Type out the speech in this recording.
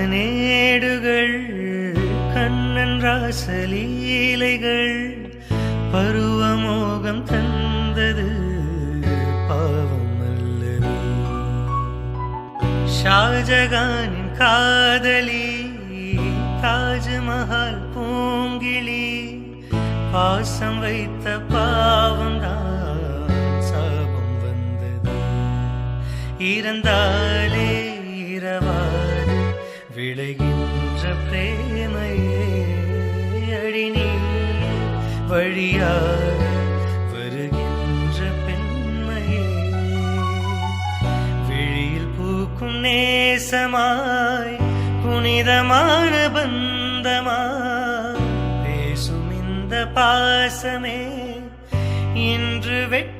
காளிதாசனேடுகள் கண்ணன் ராசலீலைகள் பருவமோகம் தந்தது பாவம் அல்லது. ஷாஜகானின் காதலி தாஜ்மஹால் பூங்கிளி பாசம் வைத்த பாவம்தான் சாபம் வந்தது. இறந்தாலே இரவாது விளைகின்ற பிரேமையே அடிநீ வழியாக வருகின்ற பெண்மையே விழியில் பூக்கும் நேசமாய் புனிதமான பந்தமாய் பேசும் இந்த பாசமே இன்று வெட்ட